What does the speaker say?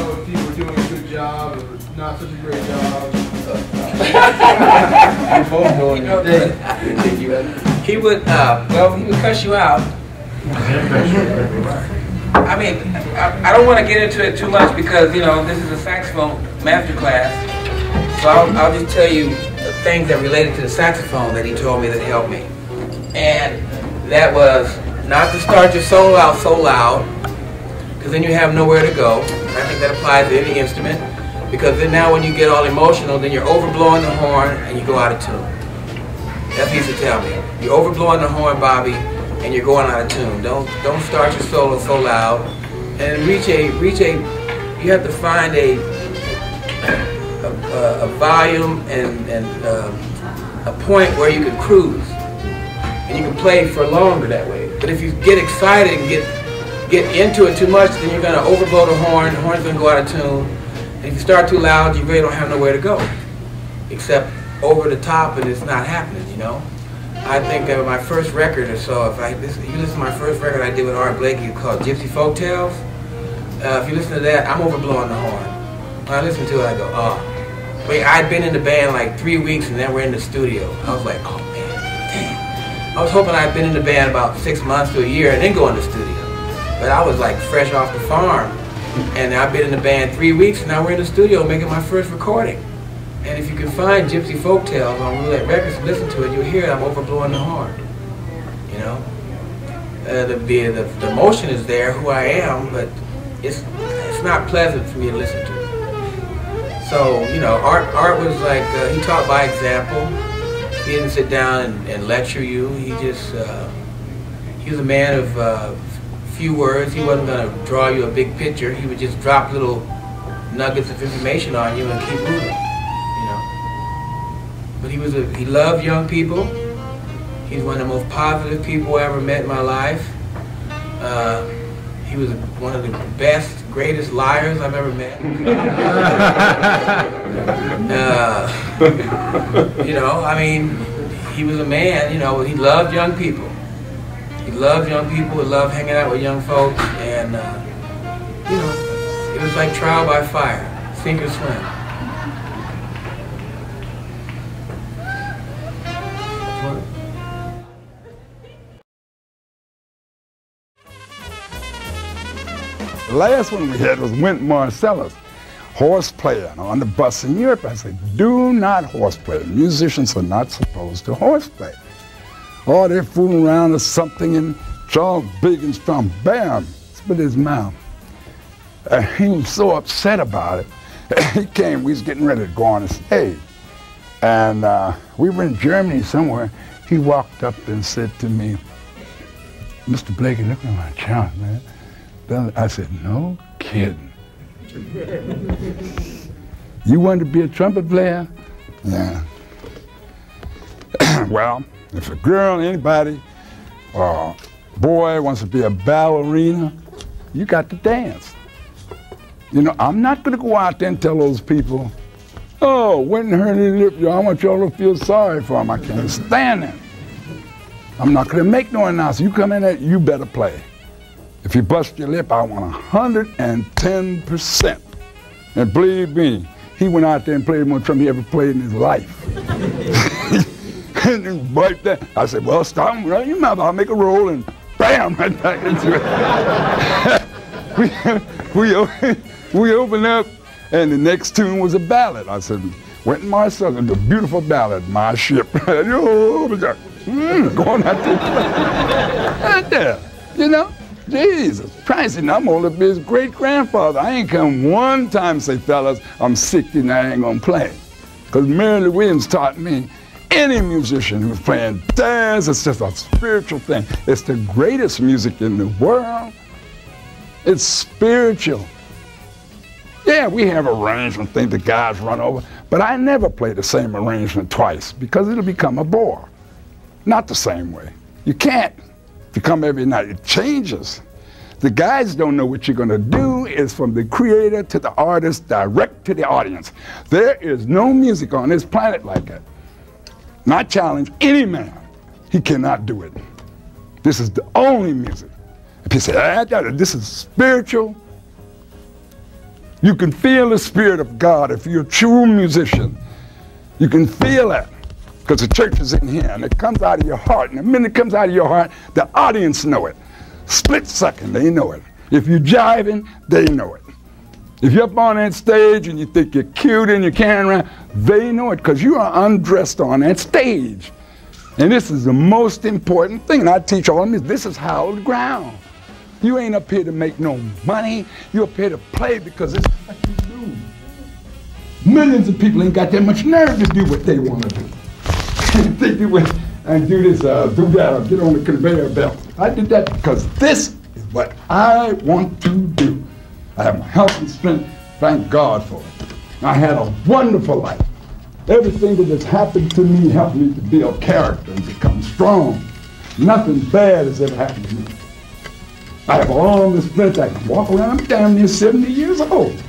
know if people were doing a good job or not such a great job. You're both doing your thing. He would, well, he would cuss you out. I mean, I don't want to get into it too much because, you know, this is a saxophone master class. So I'll just tell you the things that related to the saxophone that he told me that helped me. And that was not to start your solo out so loud, because then you have nowhere to go. I think that applies to any instrument, because then now when you get all emotional, then you're overblowing the horn and you go out of tune. That's what he used to tell me. You're overblowing the horn, Bobby, and you're going out of tune. Don't start your solo so loud. And you have to find a volume and a point where you can cruise. And you can play for longer that way. But if you get excited and get into it too much, then you're going to overblow the horn. The horn's going to go out of tune. And if you start too loud, you really don't have nowhere to go, except over the top, and it's not happening, you know. I think my first record or so, if you listen to my first record I did with Art Blakey called Gypsy Folktales, if you listen to that, I'm overblowing the horn. When I listen to it, I go, oh. Wait, I'd been in the band like 3 weeks, and then we're in the studio. I was like, oh man, damn. I was hoping I'd been in the band about 6 months to a year and then go in the studio. But I was like fresh off the farm. And I've been in the band 3 weeks, and now we're in the studio making my first recording. And if you can find Gypsy Folktales on Roulette Records and listen to it, you'll hear it, I'm overblowing the horn. You know? The emotion is there, who I am, but it's not pleasant for me to listen to. So, you know, Art was like, he taught by example. He didn't sit down and lecture you. He just, he was a man of few words. He wasn't going to draw you a big picture. He would just drop little nuggets of information on you and keep moving, you know. But he loved young people. He's one of the most positive people I ever met in my life. He was one of the best, greatest liars I've ever met. You know, I mean, he was a man, you know, he loved young people. He loved young people, he loved hanging out with young folks, and, you know, it was like trial by fire, sink or swim. The last one we had was Wynton Marsalis, horse player on the bus in Europe. I said, do not horseplay. Musicians are not supposed to horseplay. Oh, they're fooling around or something, and Charles big and strong, bam, spit his mouth. He was so upset about it. He came, we was getting ready to go on the stage. And we were in Germany somewhere. He walked up and said to me, Mr. Blakey, look at my chart, man. I said, no kidding. You wanted to be a trumpet player? Yeah. Well, if a girl, anybody, or boy wants to be a ballerina, you got to dance. You know, I'm not going to go out there and tell those people, oh, Wynton hurt his lip, I want y'all to feel sorry for him. I can't stand that. I'm not going to make no announcement. You come in there, you better play. If you bust your lip, I want 110%. And believe me, he went out there and played more trumpet he ever played in his life. And right there, I said, well, stop him right in your mouth. I'll make a roll, and bam, right back into it. we opened up, and the next tune was a ballad. I said, Wynton Marsalis, a beautiful ballad, My Ship. Going out there. Right there, you know? Jesus Christ, and I'm gonna be his great-grandfather. I ain't come one time and say, fellas, I'm 60 and I ain't gonna play. Because Mary Lou Williams taught me, any musician who's playing jazz, it's just a spiritual thing. It's the greatest music in the world. It's spiritual. Yeah, we have arrangement things the guys run over, but I never play the same arrangement twice because it'll become a bore. Not the same way. You can't. If you come every night, it changes. The guys don't know what you're going to do. It's from the creator to the artist, direct to the audience. There is no music on this planet like that. Not challenge any man. He cannot do it. This is the only music. If you say, this is spiritual, You can feel the Spirit of God if you're a true musician. You can feel that because the church is in here and it comes out of your heart. And the minute it comes out of your heart, the audience know it. Split second, they know it. If you're jiving, they know it. If you're up on that stage and you think you're cute and you're carrying around, they know it because you are undressed on that stage. And this is the most important thing. And I teach all of them, this is hallowed ground. You ain't up here to make no money. You're up here to play because it's what you do. Millions of people ain't got that much nerve to do what they want to do. They do it and do this, do that, or get on the conveyor belt. I did that because this is what I want to do. I have my health and strength. Thank God for it. I had a wonderful life. Everything that has happened to me helped me to build character and become strong. Nothing bad has ever happened to me. I have all the strength. I can walk around. I'm damn near 70 years old.